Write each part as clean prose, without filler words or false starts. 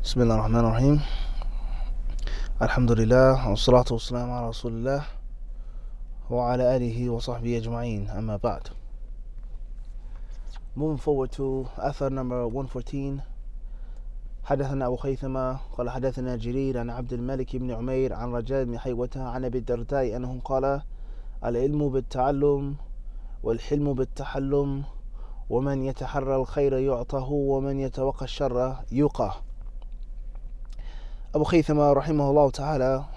Bismillah ar-Rahman ar-Rahim. Alhamdulillah, wa salatu wa salam ala Rasulillah, wa ala alihi wa sahbihi ajma'een, amma ba'd. Moving forward to Athar number 114. حدثنا أبو خيثمة قال حدثنا جرير عن عبد الملك بن عمير عن رجاء بن حيوة عن أبي الدرداء أنه قال العلم بالتعلم والحلم بالتحلم ومن يتحرى الخير يعطه ومن يتوقى الشر يقاه. Abu Khaythama rahimahullah ta'ala,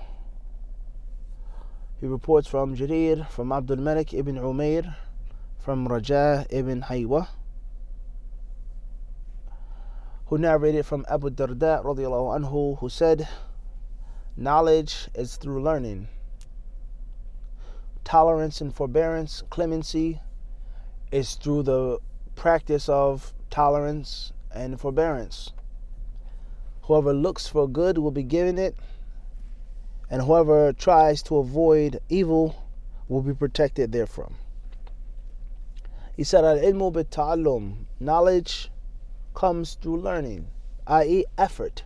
he reports from Jarir, from Abdul Malik ibn Umair, from Raja ibn Haywa, who narrated from Abu Darda radiyallahu anhu, who said, knowledge is through learning. Tolerance and forbearance, clemency, is through the practice of tolerance and forbearance. Whoever looks for good will be given it, and whoever tries to avoid evil will be protected therefrom. He said, al-ilmu bit-ta'allum, knowledge comes through learning, i.e. effort.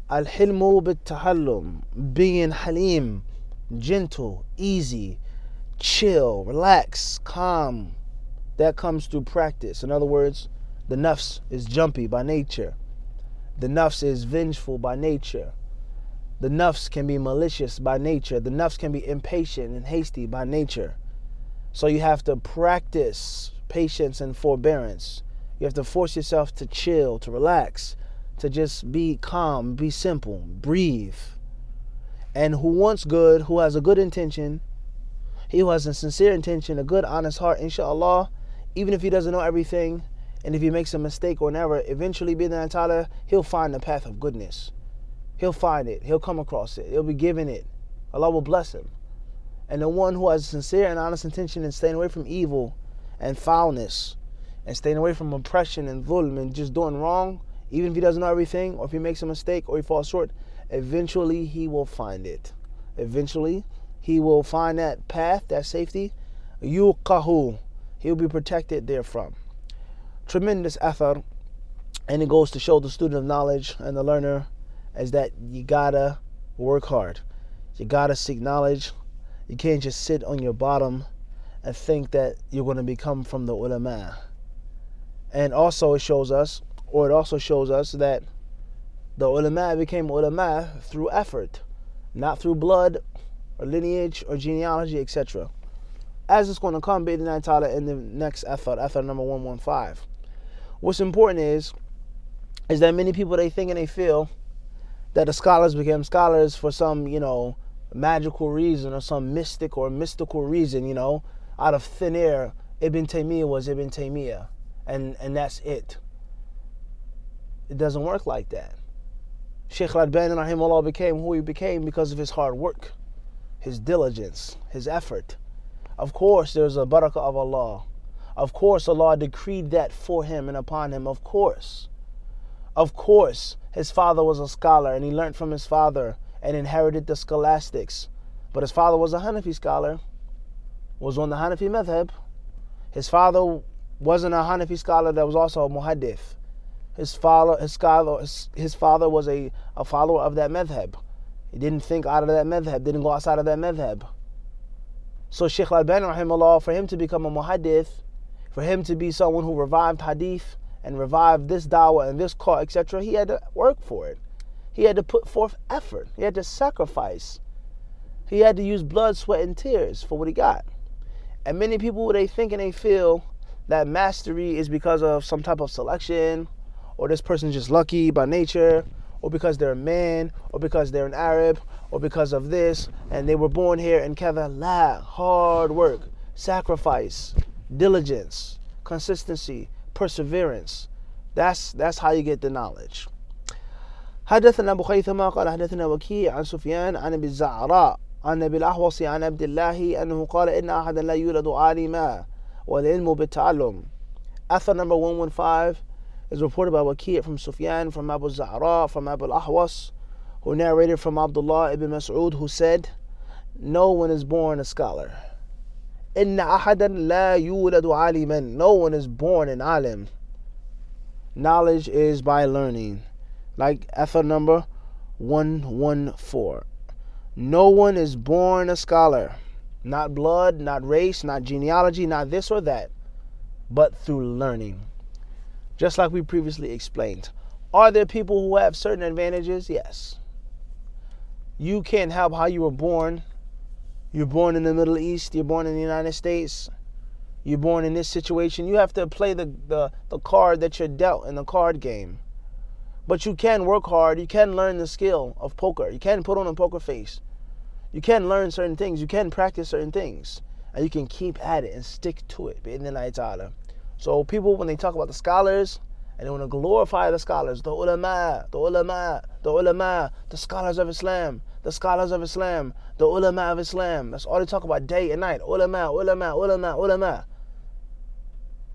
Al-hilmu bit-tahallum, being halim, gentle, easy, chill, relax, calm, that comes through practice. In other words, the nafs is jumpy by nature. The nafs is vengeful by nature. The nafs can be malicious by nature. The nafs can be impatient and hasty by nature. So you have to practice patience and forbearance. You have to force yourself to chill, to relax, to just be calm, be simple, breathe. And who wants good, who has a good intention, he who has a sincere intention, a good, honest heart, inshallah, even if he doesn't know everything, and if he makes a mistake or an error, eventually, bi'idhnillahi ta'ala, he'll find the path of goodness. He'll find it. He'll come across it. He'll be given it. Allah will bless him. And the one who has a sincere and honest intention in staying away from evil and foulness, and staying away from oppression and dhulm and just doing wrong, even if he doesn't know everything, or if he makes a mistake or he falls short, eventually he will find it. Eventually, he will find that path, that safety. Yuqahu. He'll be protected therefrom. Tremendous athar, and it goes to show the student of knowledge and the learner is that you gotta work hard. You gotta seek knowledge. You can't just sit on your bottom and think that you're going to become from the ulama. And also it also shows us that the ulama became ulama through effort, not through blood or lineage or genealogy, etc. As it's going to come bi'idhnillahi ta'ala in the next athar number 115. What's important is that many people, they think and they feel that the scholars became scholars for some, magical reason or some mystic or mystical reason, out of thin air. Ibn Taymiyyah was Ibn Taymiyyah, and that's it. It doesn't work like that. Shaykh al-Albani rahimahullah became who he became because of his hard work, his diligence, his effort. Of course, there's a barakah of Allah. Of course, Allah decreed that for him and upon him. Of course. Of course, his father was a scholar and he learned from his father and inherited the scholastics. But his father was a Hanafi scholar, was on the Hanafi madhab. His father wasn't a Hanafi scholar that was also a muhaddith. His father was a follower of that madhab. He didn't think out of that madhab, didn't go outside of that madhab. So Shaykh al-Albani rahimahullah, for him to become a muhaddith, for him to be someone who revived hadith and revived this dawah and this call, etc., he had to work for it. He had to put forth effort. He had to sacrifice. He had to use blood, sweat, and tears for what he got. And many people, they think and they feel that mastery is because of some type of selection, or this person's just lucky by nature, or because they're a man, or because they're an Arab, or because of this, and they were born here in kadha. La, hard work, sacrifice, diligence, consistency, perseverance. That's how you get the knowledge. حدثنا أبو خيثمة قال حدثنا وكيع عن سفيان عن أبي الزعراء عن أبي الأحوص عن عبد الله أنه قال إن أحدا لا يولد عالما والعلم بالتعلم. Athar number 115 is reported by Waki' from Sufyan, from Abu Zahra, from Abu al-Ahwas, who narrated from Abdullah ibn Mas'ud, who said, no one is born a scholar. إن أحدا لا يولد عالما. No one is born an alim. Knowledge is by learning. Like author number 114. No one is born a scholar. Not blood, not race, not genealogy, not this or that, but through learning. Just like we previously explained. Are there people who have certain advantages? Yes. You can't help how you were born. You're born in the Middle East. You're born in the United States. You're born in this situation. You have to play the card that you're dealt in the card game. But you can work hard. You can learn the skill of poker. You can put on a poker face. You can learn certain things. You can practice certain things. And you can keep at it and stick to it. Bi-idhnillahi ta'ala. So people, when they talk about the scholars, and they want to glorify the scholars, the ulama, the scholars of Islam, the scholars of Islam, the ulama of Islam. That's all they talk about day and night. Ulama.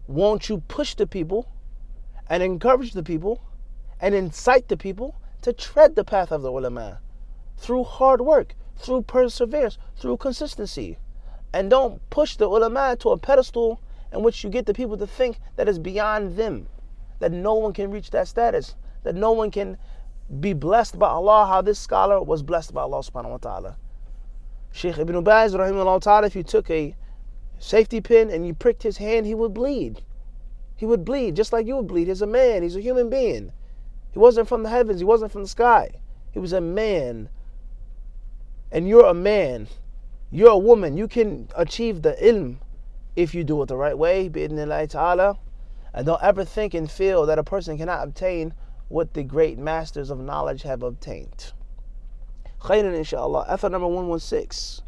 Won't you push the people and encourage the people and incite the people to tread the path of the ulama through hard work, through perseverance, through consistency. And don't push the ulama to a pedestal in which you get the people to think that it's beyond them, that no one can reach that status, that no one can be blessed by Allah how this scholar was blessed by Allah subhanahu wa ta'ala. Shaykh Ibn Baz rahimahullah ta'ala, if you took a safety pin and you pricked his hand, he would bleed. He would bleed just like you would bleed. He's a man, he's a human being. He wasn't from the heavens, he wasn't from the sky. He was a man. And you're a man. You're a woman. You can achieve the ilm if you do it the right way, bi-idhnillahi ta'ala. And don't ever think and feel that a person cannot obtain what the great masters of knowledge have obtained. خيرا إن شاء الله. أثر number 116.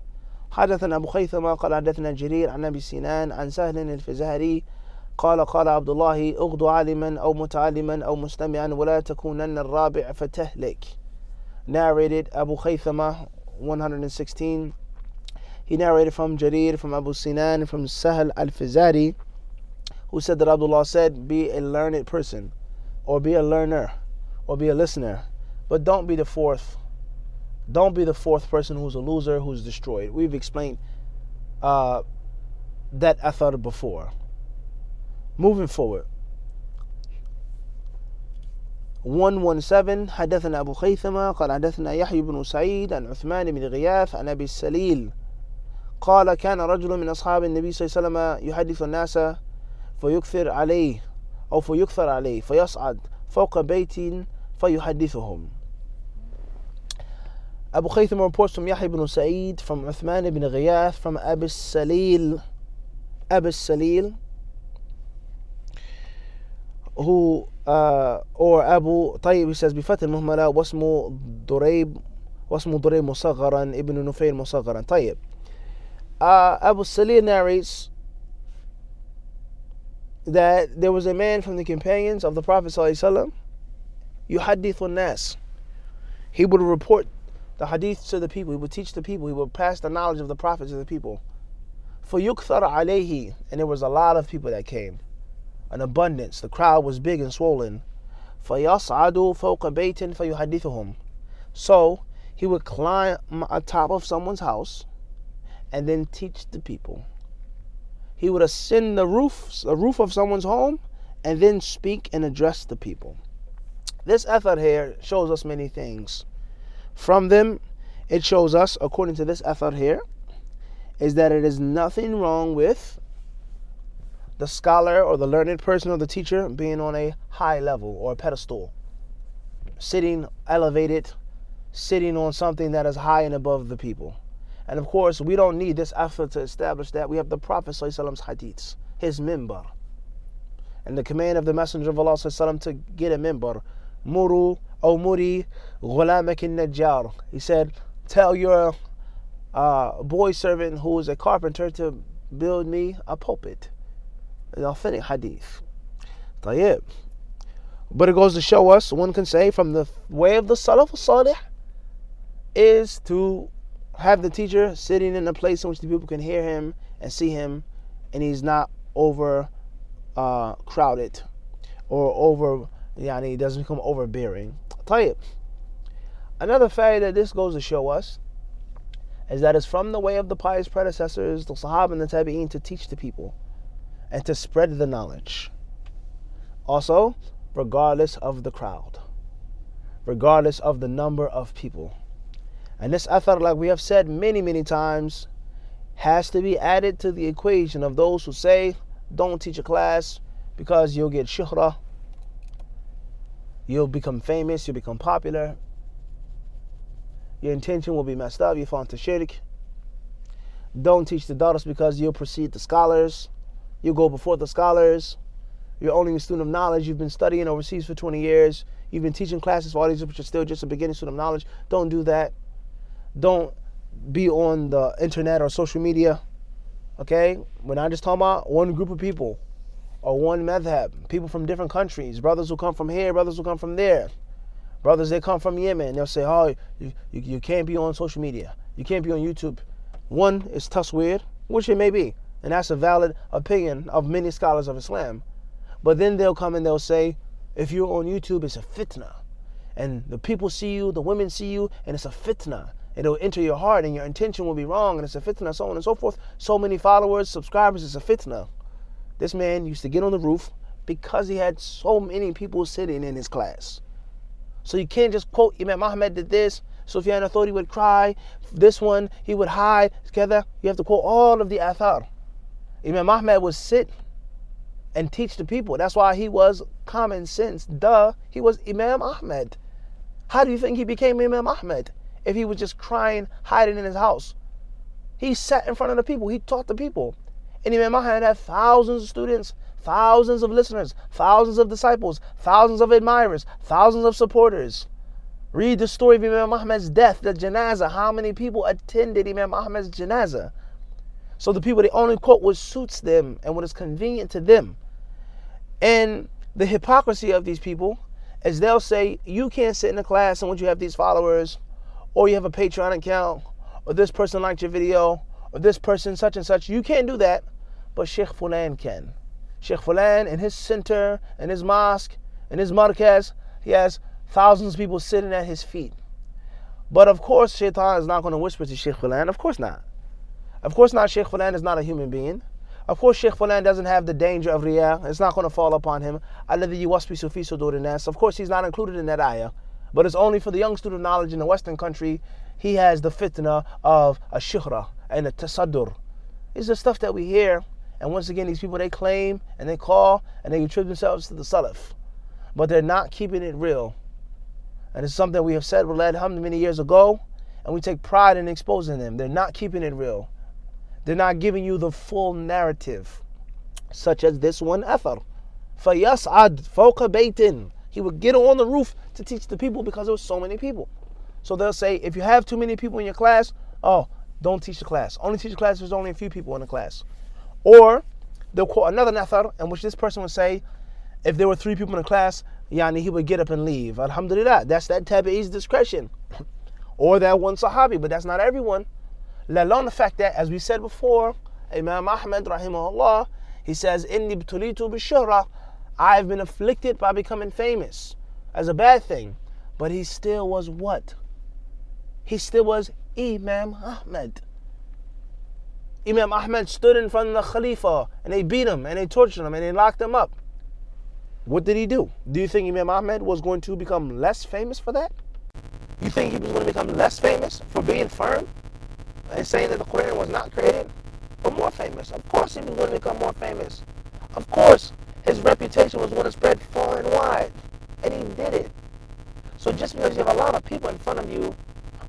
حدثنا أبو خيثمة قال حدثنا جرير عن أبي سنان عن سهل الفزاري قال قال عبد الله اغدو عالما أو متعلما أو مستمعا ولا تكونن الرابع فتهلك. Narrated Abu Khaythama 116. He narrated from Jarir, from Abu Sinan, from Sahal al-Fizari, who said that Abdullah said, be a learned person, or be a learner, or be a listener, but don't be the fourth. Don't be the fourth person who's a loser, who's destroyed. We've explained that athar before. Moving forward. 117 حدثنا أبو خيثمة قال حدثنا يحيى بن سعيد عن عثمان بن غياث عن أبي السليل قال كان رجل من أصحاب النبي صلى الله عليه وسلم يحدث الناس فيكثر عليه فيصعد فوق بيت فيحدثهم. Abu Khaythama reports from Yahya ibn Sa'id, from Uthman ibn Ghiyath, from Abu Salil, who or Abu Tayyib, he says بفتح المهملة واسمه دريب مصغرا ابن نفيل مصغرا. طيب. Abu Salil narrates that there was a man from the companions of the Prophet ﷺ, yuhadithu nas. He would report the hadith to the people, he would teach the people, he would pass the knowledge of the Prophet to the people. فَيُكْثَرَ عَلَيْهِ, and there was a lot of people that came, an abundance, the crowd was big and swollen. فَيَصْعَدُ فَوْقَ بَيْتٍ فَيُحَدِّثُهُم. So he would climb atop of someone's house and then teach the people. He would ascend the roof of someone's home and then speak and address the people. This athar here shows us many things. From them, it shows us, according to this athar here, is that it is nothing wrong with the scholar or the learned person or the teacher being on a high level or a pedestal, sitting elevated, sitting on something that is high and above the people. And of course, we don't need this athar to establish that. We have the Prophet ﷺ's hadiths, his mimbar, and the command of the Messenger of Allah ﷺ to get a mimbar. Muri ghulamak al-najjar. He said, tell your boy servant who is a carpenter to build me a pulpit. An authentic hadith. طيب. But it goes to show us, one can say, from the way of the Salaf al-Salih is to have the teacher sitting in a place in which the people can hear him and see him, and he's not over crowded or over, he doesn't become overbearing. طيب. Another fact that this goes to show us is that it's from the way of the pious predecessors, the Sahaba and the Tabi'een, to teach the people and to spread the knowledge. Also, regardless of the crowd. regardless of the number of people. And this athar, like we have said many times, has to be added to the equation of those who say, don't teach a class because you'll get shuhra, you'll become famous, you'll become popular, your intention will be messed up, you fall into shirk. Don't teach the daughters because you'll precede the scholars, you'll go before the scholars, you're only a student of knowledge, you've been studying overseas for 20 years, you've been teaching classes for all these, but you're still just a beginning student of knowledge. Don't do that. Don't be on the internet or social media, okay? We're not just talking about one group of people or one madhab, people from different countries, brothers who come from here, brothers who come from there, brothers they come from Yemen. They'll say, oh, you can't be on social media, you can't be on YouTube. One is tasweer, which it may be, and that's a valid opinion of many scholars of Islam. But then they'll come and they'll say, if you're on YouTube, it's a fitna, and the people see you, the women see you, and it's a fitna. It'll enter your heart and your intention will be wrong, and it's a fitna, so on and so forth. So many followers, subscribers, it's a fitna. This man used to get on the roof because he had so many people sitting in his class. So you can't just quote Imam Ahmed did this, Sufyan al-Thawri would cry, this one he would hide together. You have to quote all of the athar. Imam Ahmed would sit and teach the people. That's why he was common sense. He was Imam Ahmed. How do you think he became Imam Ahmed? If he was just crying, hiding in his house. He sat in front of the people. He taught the people. And Imam Ahmed had thousands of students, thousands of listeners, thousands of disciples, thousands of admirers, thousands of supporters. Read the story of Imam Ahmed's death, the janazah. How many people attended Imam Ahmed's janazah? So the people, they only quote what suits them and what is convenient to them. And the hypocrisy of these people is they'll say, you can't sit in a class and once you have these followers, or you have a Patreon account, or this person liked your video, or this person such and such, you can't do that, but Sheikh Fulan can. Sheikh Fulan in his center, in his mosque, in his markaz, he has thousands of people sitting at his feet. But of course, Shaitan is not going to whisper to Sheikh Fulan. Of course not. Of course not. Sheikh Fulan is not a human being. Of course, Sheikh Fulan doesn't have the danger of riyah. It's not going to fall upon him. Alladhi yuwaswisu fi sudurin nas. Of course, he's not included in that ayah. But it's only for the young student of knowledge in the Western country. He has the fitna of a shuhra and a tasaddur. These are stuff that we hear. And once again, these people, they claim and they call and they attribute themselves to the Salaf. But they're not keeping it real. And it's something we have said with Alhamd many years ago. And we take pride in exposing them. They're not keeping it real. They're not giving you the full narrative. Such as this one athar. فَيَسْعَدْ فَوْقَ بَيْتٍ. He would get on the roof to teach the people because there were so many people. So they'll say, if you have too many people in your class, oh, don't teach the class. Only teach the class if there's only a few people in the class. Or they'll quote another nathar in which this person would say, if there were 3 people in the class, he would get up and leave. Alhamdulillah, that's that tabi'i's discretion. Or that one sahabi, but that's not everyone. Let alone the fact that, as we said before, Imam Ahmed, rahimahullah, he says, Inni btulitu bishura. I've been afflicted by becoming famous as a bad thing. But he still was what? He still was Imam Ahmed. Imam Ahmed stood in front of the Khalifa and they beat him and they tortured him and they locked him up. What did he do? Do you think Imam Ahmed was going to become less famous for that? You think he was going to become less famous for being firm and saying that the Quran was not created? Or more famous? Of course he was going to become more famous. Of course his reputation was going to spread far and wide. And he did it. So just because you have a lot of people in front of you,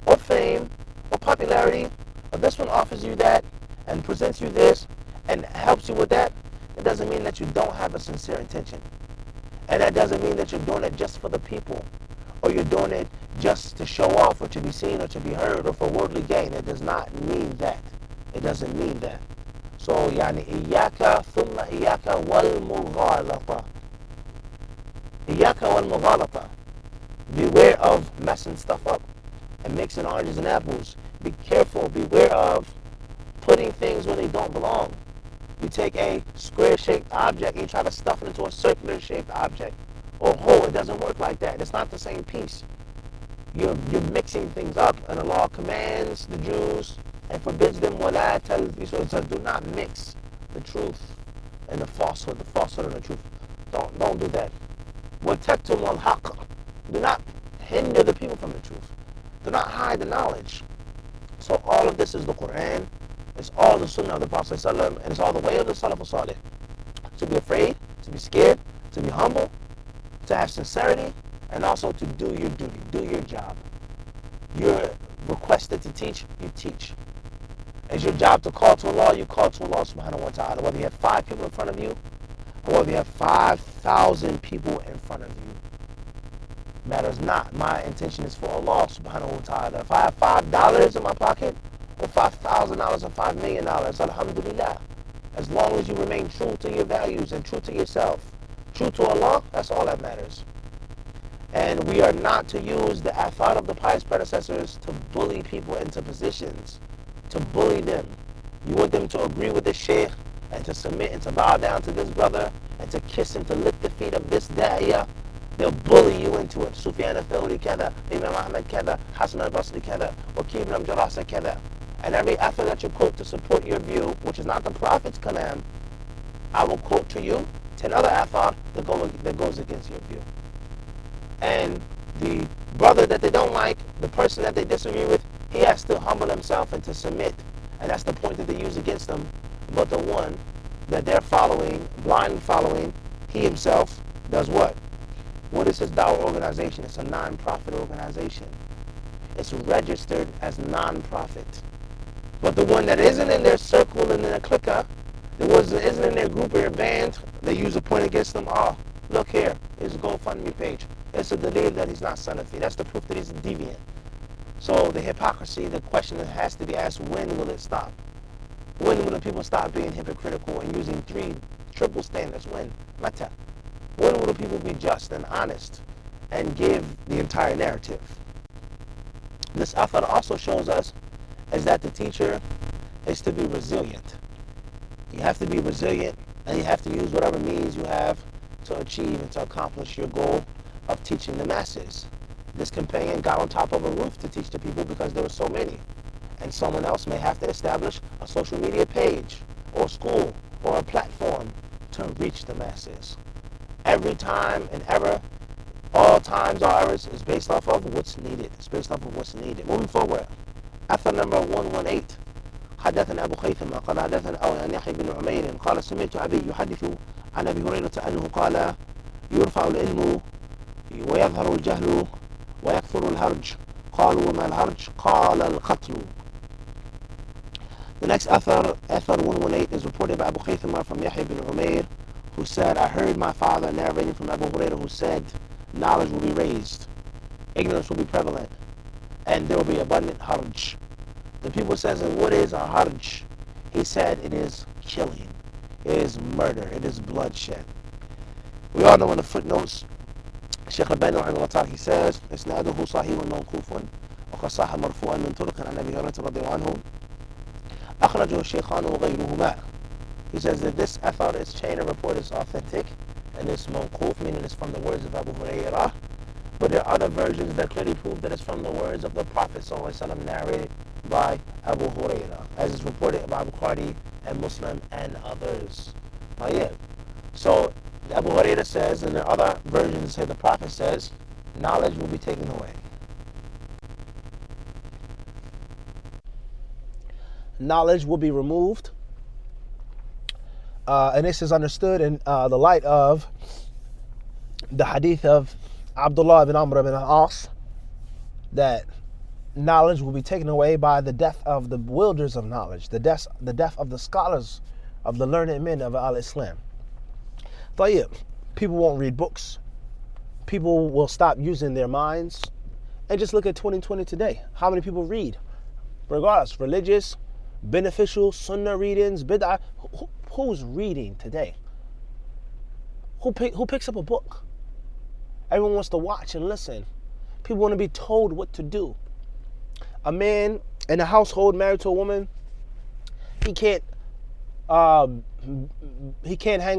or fame, or popularity, or this one offers you that, and presents you this, and helps you with that, it doesn't mean that you don't have a sincere intention. And that doesn't mean that you're doing it just for the people, or you're doing it just to show off, or to be seen, or to be heard, or for worldly gain. It does not mean that. It doesn't mean that. So, إياك ثم إياك والمغالطة. إياك والمغالطة. Beware of messing stuff up and mixing oranges and apples. Be careful. Beware of putting things where they don't belong. You take a square-shaped object and you try to stuff it into a circular-shaped object or hole. It doesn't work like that. It's not the same piece. You're mixing things up, and Allah commands the Jews and forbids them, وَلَا تَلْبِسُوا. Do not mix the truth and the falsehood and the truth. Don't do that. وَتَكْتُمُوا الْحَقَّ. Do not hinder the people from the truth. Do not hide the knowledge. So all of this is the Quran. It's all the Sunnah of the Prophet ﷺ, and it's all the way of the Salaf Salih. To be afraid, to be scared, to be humble, to have sincerity, and also to do your duty, do your job. You're requested to teach, you teach. It's your job to call to Allah, you call to Allah subhanahu wa ta'ala. Whether you have 5 people in front of you, or whether you have 5,000 people in front of you, matters not. My intention is for Allah subhanahu wa ta'ala. If I have $5 in my pocket, or $5,000 or $5 million, alhamdulillah. As long as you remain true to your values and true to yourself, true to Allah, that's all that matters. And we are not to use the athar of the pious predecessors to bully people into positions, to bully them. You want them to agree with the sheikh and to submit and to bow down to this brother and to kiss and to lick the feet of this da'iyah. They'll bully you into it. Sufyan al-Thawri kada, Imam Ahmad kada, Hasan al-Basri kada, Waqi ibn Jarasa kada. And every author that you quote to support your view, which is not the Prophet's kalam, I will quote to you 10 other athar that goes against your view. And the brother that they don't like, the person that they disagree with, he has to humble himself and to submit. And that's the point that they use against them. But the one that they're following, blind following, he himself does what? What is his dawah organization? It's a non-profit organization. It's registered as non-profit. But the one that isn't in their circle and in their clique, isn't in their group or their band, they use a point against them. Oh, look here, here's a GoFundMe page. It's a delil that he's not Salafi. That's the proof that he's a deviant. So the hypocrisy, the question that has to be asked, when will it stop? When will the people stop being hypocritical and using 3 triple standards? When? Mata. When will the people be just and honest and give the entire narrative? This author also shows us is that the teacher is to be resilient. You have to be resilient, and you have to use whatever means you have to achieve and to accomplish your goal of teaching the masses. This companion got on top of a roof to teach the people because there were so many. And someone else may have to establish a social media page or school or a platform to reach the masses. Every time and ever, all times or errors is based off of what's needed. It's based off of what's needed. Moving forward. أثر number 118. حدثنا أبو خيثمة قال حدثنا عن يحيى بن عمير قال سمعت أبي يحدث عن أبي هريرة أنه قال يرفع العلم ويظهر الجهل ويكثر الهرج قالوا وما الهرج قال القتل. The next Athar 118 is reported by Abu Khaythama from Yahya ibn Umayr, who said, I heard my father narrating from Abu Hurairah, who said, knowledge will be raised, ignorance will be prevalent, and there will be abundant harj. The people says, and what is a harj? He said, it is killing, it is murder, it is bloodshed. We all know in the footnotes, Shaykh Al-Bani rahimahullah, he says, إسناده صحيح موقوف وقد صح مرفوعا من طرق عن أبي هريرة رضي الله عنه أخرجه الشيخان وغيرهما. He says that this athar, its chain of report is authentic, and it's mawquf, meaning it's from the words of Abu Hurairah. But there are other versions that clearly prove that it's from the words of the Prophet ﷺ, narrated by Abu Hurairah, as is reported by Bukhari and Muslim and others. So Abu Hurairah says, and there are other versions say the Prophet says, knowledge will be taken away. Knowledge will be removed. And this is understood in the light of the hadith of Abdullah ibn Amr ibn al-As, that knowledge will be taken away by the death of the wielders of knowledge, the death of the scholars, of the learned men of al-Islam. People won't read books. People will stop using their minds. And just look at 2020 today. How many people read? Regardless, religious, beneficial, sunnah readings, bid'ah. Who's reading today? Who picks up a book? Everyone wants to watch and listen. People want to be told what to do. A man in a household married to a woman, he can't hang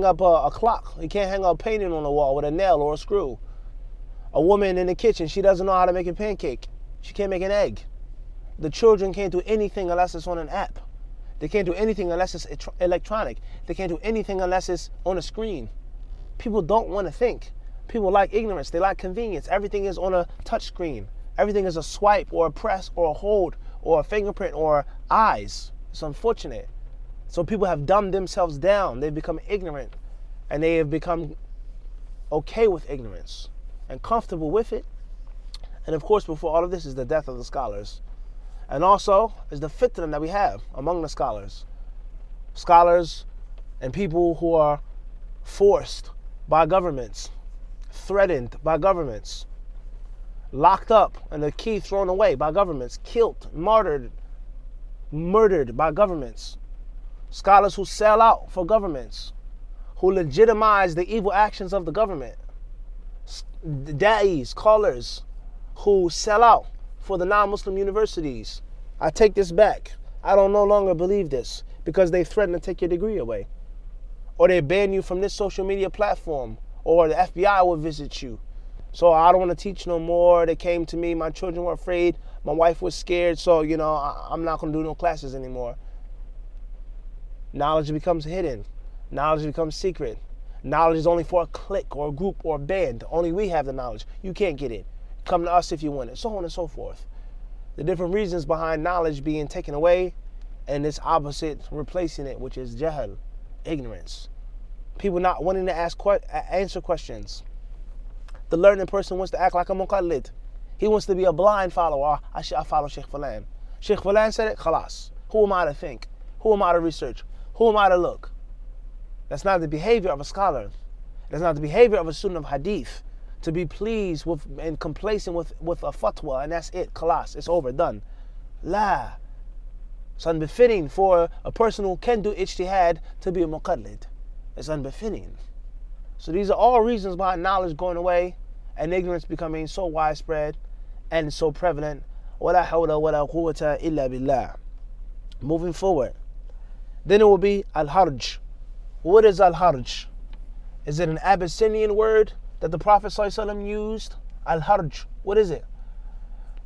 up a clock. He can't hang up a painting on the wall with a nail or a screw. A woman in the kitchen, she doesn't know how to make a pancake. She can't make an egg. The children can't do anything unless it's on an app. They can't do anything unless it's electronic. They can't do anything unless it's on a screen. People don't want to think. People like ignorance. They like convenience. Everything is on a touch screen. Everything is a swipe or a press or a hold or a fingerprint or eyes. It's unfortunate. So people have dumbed themselves down. They've become ignorant, and they have become okay with ignorance and comfortable with it. And of course, before all of this is the death of the scholars. And also is the fitna that we have among the scholars. Scholars and people who are forced by governments, threatened by governments, locked up and the key thrown away by governments, killed, murdered by governments. Scholars who sell out for governments, who legitimize the evil actions of the government. Da'is, scholars who sell out for the non-Muslim universities. I take this back. I don't no longer believe this, because they threaten to take your degree away. Or they ban you from this social media platform. Or the FBI will visit you. So I don't want to teach no more. They came to me. My children were afraid. My wife was scared. So, I'm not going to do no classes anymore. Knowledge becomes hidden. Knowledge becomes secret. Knowledge is only for a clique or a group or a band. Only we have the knowledge. You can't get it. Come to us if you want it. So on and so forth. The different reasons behind knowledge being taken away, and this opposite replacing it, which is jahl, ignorance. People not wanting to answer questions. The learning person wants to act like a muqallid. He wants to be a blind follower. I follow Sheikh Fulan. Sheikh Fulan said it, khalas. Who am I to think? Who am I to research? Who am I to look? That's not the behavior of a scholar. That's not the behavior of a student of hadith. To be pleased with and complacent with a fatwa, and that's it, khalas, it's over, done. La. It's unbefitting for a person who can do ijtihad to be a muqallid. It's unbefitting. So these are all reasons behind knowledge going away and ignorance becoming so widespread and so prevalent. وَلَا حَوْلَ وَلَا قُوَّةَ إِلَّا بِاللَّهِ. Moving forward. Then it will be al-harj. What is al-harj? Is it an Abyssinian word that the Prophet ﷺ used? Al-harj. What is it?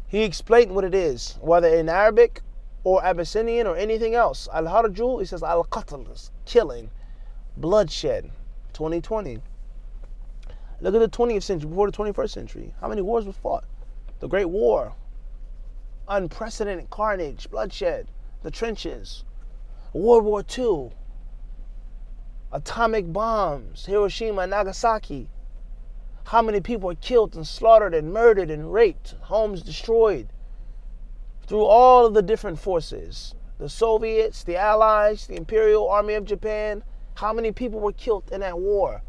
He explained what it is, whether in Arabic or Abyssinian or anything else. Al-harju, he says al-qatl, killing, bloodshed. 2020. Look at the 20th century before the 21st century. How many wars were fought? The Great War. Unprecedented carnage, bloodshed, the trenches. World War II. Atomic bombs, Hiroshima and Nagasaki. How many people were killed and slaughtered and murdered and raped, homes destroyed through all of the different forces. The Soviets, the Allies, the Imperial Army of Japan. How many people were killed in that war?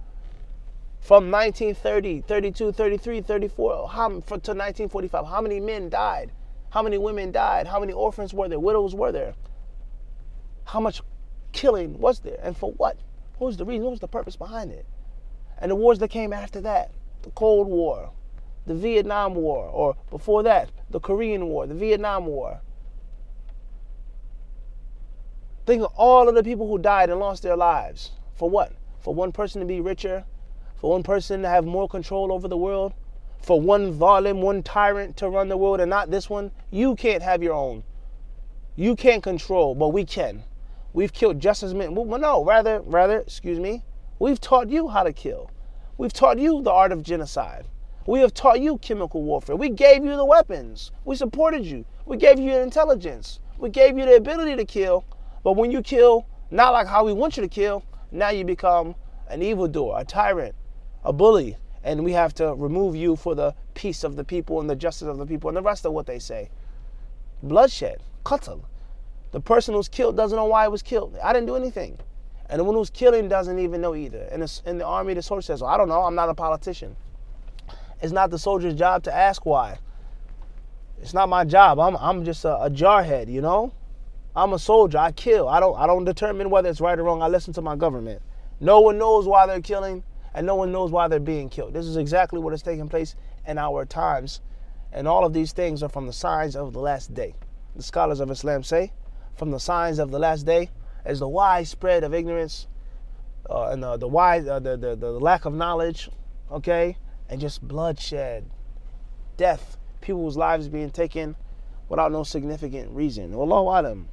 From 1930, 32, 33, 34 to 1945. How many men died? How many women died? How many orphans were there? Widows were there? How much killing was there? And for what? What was the reason? What was the purpose behind it? And the wars that came after that. The Cold War, the Vietnam War, or before that, the Korean War, the Vietnam War. Think of all of the people who died and lost their lives. For what? For one person to be richer? For one person to have more control over the world? For one zalim, one tyrant to run the world and not this one? You can't have your own. You can't control, but we can. We've killed just as many. Well, no, rather, we've taught you how to kill. We've taught you the art of genocide. We have taught you chemical warfare. We gave you the weapons. We supported you. We gave you the intelligence. We gave you the ability to kill. But when you kill, not like how we want you to kill, now you become an evildoer, a tyrant, a bully. And we have to remove you for the peace of the people and the justice of the people and the rest of what they say. Bloodshed, qatl. The person who's killed doesn't know why he was killed. I didn't do anything. And the one who's killing doesn't even know either. And in the army, the soldier says, well, I don't know, I'm not a politician. It's not the soldier's job to ask why. It's not my job. I'm just a jarhead, you know? I'm a soldier. I kill. I don't determine whether it's right or wrong. I listen to my government. No one knows why they're killing, and no one knows why they're being killed. This is exactly what is taking place in our times. And all of these things are from the signs of the last day. The scholars of Islam say, from the signs of the last day is the widespread of ignorance and the lack of knowledge, okay? And just bloodshed, death, people's lives being taken without no significant reason. Wallahu alam.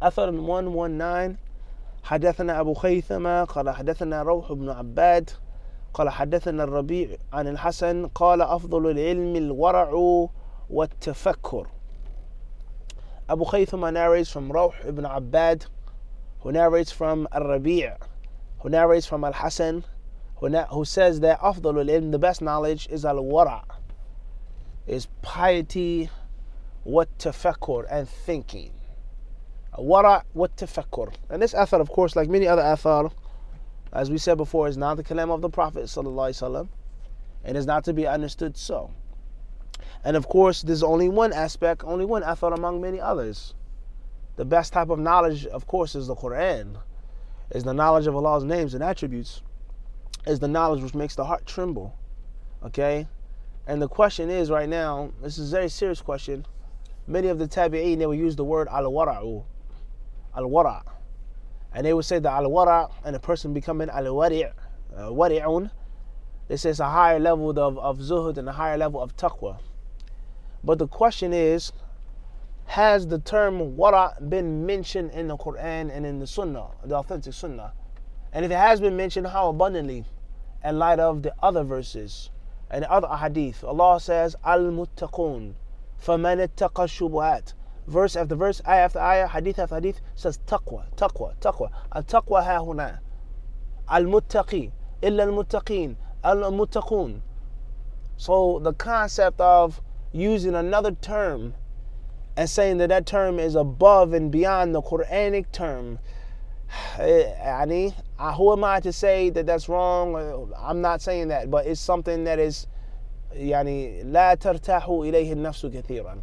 أثر 119 حدثنا أبو خيثمة قال حدثنا روح بن عباد قال حدثنا الربيع عن الحسن قال أفضل العلم الورع والتفكر. Abu Khaythama narrates from Rawh ibn Abbad, who narrates from Al-Rabi', who narrates from Al-Hasan, who says that أفضل العلم, the best knowledge, is al-wara', is piety, والتفكر, and thinking. Wara' والتفكر. And this athar, of course, like many other athar, as we said before, is not the kalam of the Prophet ﷺ, and is not to be understood so. And of course, there's only one aspect, only one athar among many others. The best type of knowledge, of course, is the Quran, is the knowledge of Allah's names and attributes, is the knowledge which makes the heart tremble. Okay? And the question is right now, this is a very serious question. Many of the tabi'een, they will use the word al-wara'u, al-wara'. And they would say that al-wara' and a person becoming al-wari'un, they say it's a higher level of zuhud and a higher level of taqwa. But the question is, has the term wara' been mentioned in the Quran and in the Sunnah, the authentic Sunnah? And if it has been mentioned, how abundantly? In light of the other verses and the other hadith. Allah says, al-muttaqun, فَمَنِ اتَّقَى الشُّبُهَاتِ. Verse after verse, ayah after ayah, hadith after hadith, says taqwa, taqwa, taqwa. Al-taqwa ha huna. Al-muttaqi, illa al-muttaqin, al-muttaqun. So the concept of using another term and saying that that term is above and beyond the Quranic term, who am I to say that that's wrong? I'm not saying that, but it's something that is لا ترتاح إليه النفس كثيرا.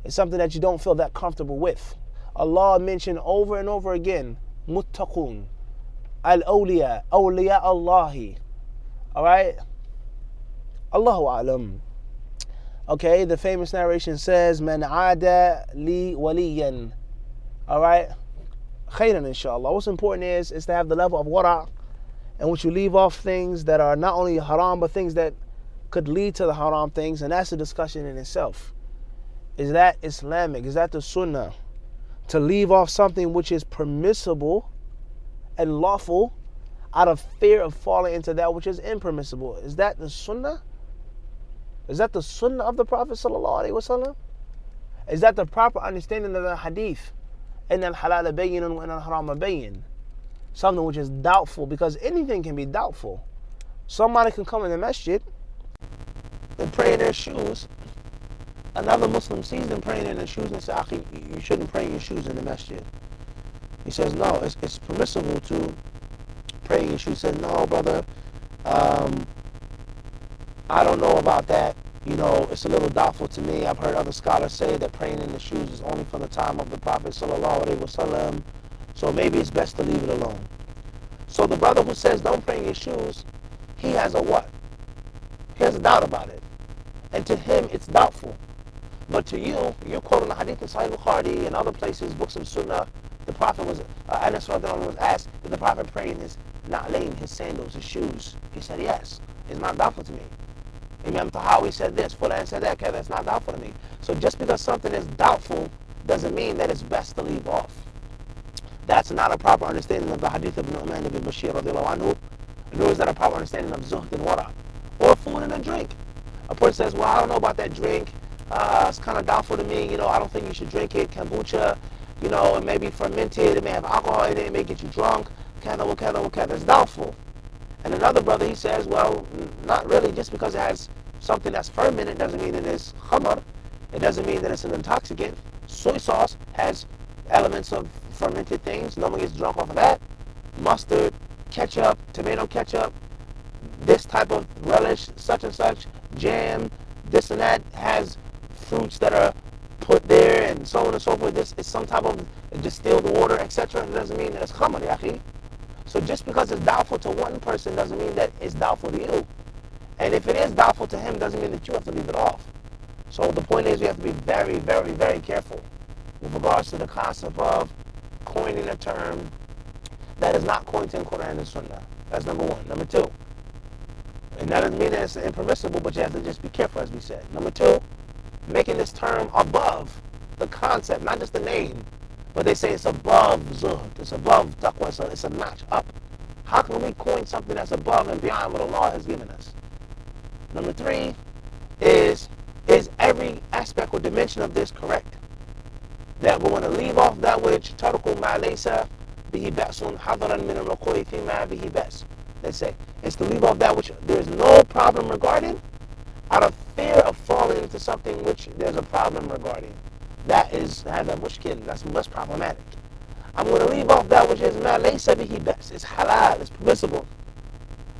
It's something that you don't feel that comfortable with. Allah mentioned over and over again, muttaqun, al-awliya, awliya Allahi. Alright? Allahu a'lam. Okay, the famous narration says, Man aada li waliyan. Alright? Khayran, inshallah. What's important is to have the level of wara', and which you leave off things that are not only haram, but things that could lead to the haram things, and that's a discussion in itself. Is that Islamic? Is that the Sunnah? To leave off something which is permissible and lawful out of fear of falling into that which is impermissible. Is that the Sunnah? Is that the Sunnah of the Prophet ﷺ? Is that the proper understanding of the Hadith? إِنَّ الْحَلَالَ بَيِّنٌ وَإِنَّ الْحَرَامَ بَيِّنٌ. Something which is doubtful, because anything can be doubtful. Somebody can come in the masjid and pray in their shoes. Another Muslim sees them praying in their shoes and says, Akhi, you shouldn't pray in your shoes in the masjid. He says, no, it's permissible to pray in your shoes. He says, no, brother, I don't know about that. It's a little doubtful to me. I've heard other scholars say that praying in the shoes is only from the time of the Prophet ﷺ. So maybe it's best to leave it alone. So the brother who says don't pray in your shoes, he has a what? He has a doubt about it. And to him, it's doubtful. But to you, you're quoting the Hadith in Sahih Bukhari and other places, books of Sunnah. The Prophet was, Anas was asked, did the Prophet pray in his na'layn, his sandals, his shoes? He said, yes. It's not doubtful to me. Imam Tahawi said this, Fulan said that, that's not doubtful to me. So just because something is doubtful doesn't mean that it's best to leave off. That's not a proper understanding of the Hadith of Imam ibn Bashir radiallahu anhu, nor is that a proper understanding of zuhd and wara, or food and a drink. A person says, well, I don't know about that drink. It's kind of doubtful to me. I don't think you should drink it. Kombucha, it may be fermented. It may have alcohol in it. It may get you drunk. It's doubtful. And another brother, he says, well, not really. Just because it has something that's fermented doesn't mean it is khamar. It doesn't mean that it's an intoxicant. Soy sauce has elements of fermented things. No one gets drunk off of that. Mustard, ketchup, tomato ketchup, this type of relish, such and such, jam, this and that has fruits that are put there and so on and so forth. This is some type of distilled water, etc. It doesn't mean that it's khamar, yaqi. So just because it's doubtful to one person doesn't mean that it's doubtful to you. And if it is doubtful to him, doesn't mean that you have to leave it off. So the point is, we have to be very, very, very careful with regards to the concept of coining a term that is not coined in Quran and Sunnah. That's number one. Number two, and that doesn't mean that it's impermissible, but you have to just be careful, as we said. Number two, making this term above the concept, not just the name, but they say it's above zuhd, it's above taqwa, so it's a notch up How can we coin something that's above and beyond what Allah has given us? Number 3 is every aspect or dimension of this correct? That we want to leave off that which تَرْكُ مَا لَيْسَ بِهِ بَأْسٌ حَضَرًا مِنَ الْوُقُوعِ فِي مَا بِهِ بَأْسٌ. They say it's to leave off that which there's no problem regarding, out of fear of falling into something which there's a problem regarding. That is هذا مشكل. That's less problematic. I'm going to leave off that which is مَا لَيْسَ بِهِ بَأْسٌ. It's halal. It's permissible.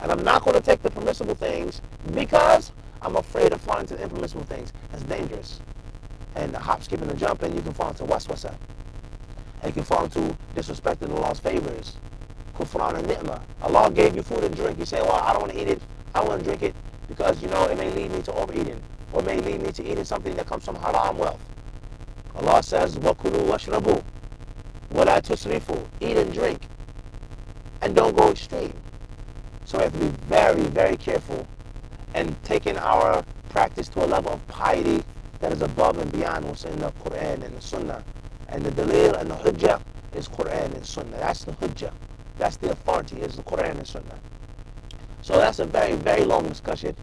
And I'm not going to take the permissible things because I'm afraid of falling into the impermissible things. That's dangerous. And hop, skipping, and jumping, you can fall into waswasa. And you can fall into disrespecting Allah's favors. Kufran and ni'mah. Allah gave you food and drink. You say, well, I don't want to eat it. I want to drink it because, it may lead me to overeating. Or it may lead me to eating something that comes from haram wealth. Allah says, وَكُلُوا وَاشْرَبُوا وَلَا تُسْرِفُوا. Eat and drink. And don't go extreme. So we have to be very, very careful and taking our practice to a level of piety that is above and beyond what's in the Quran and the Sunnah. And the dalil and the hujjah is Quran and Sunnah. That's the hujjah. That's the authority, is the Quran and Sunnah. So that's a very, very long discussion.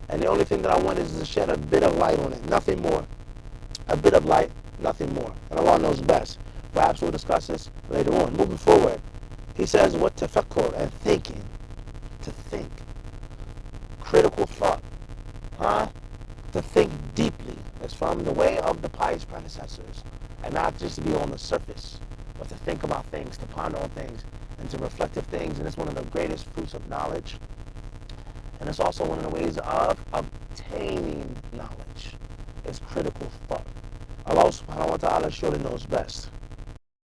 And the only thing that I want is to shed a bit of light on it. Nothing more. A bit of light, nothing more. And Allah knows best. Perhaps we'll discuss this later on. Moving forward. He says, what tafakkur, and thinking. To think. Critical thought. To think deeply. It's from the way of the pious predecessors. And not just to be on the surface, but to think about things, to ponder on things, and to reflect of things. And it's one of the greatest fruits of knowledge. And it's also one of the ways of obtaining knowledge. It's critical thought. Allah subhanahu wa ta'ala surely knows best.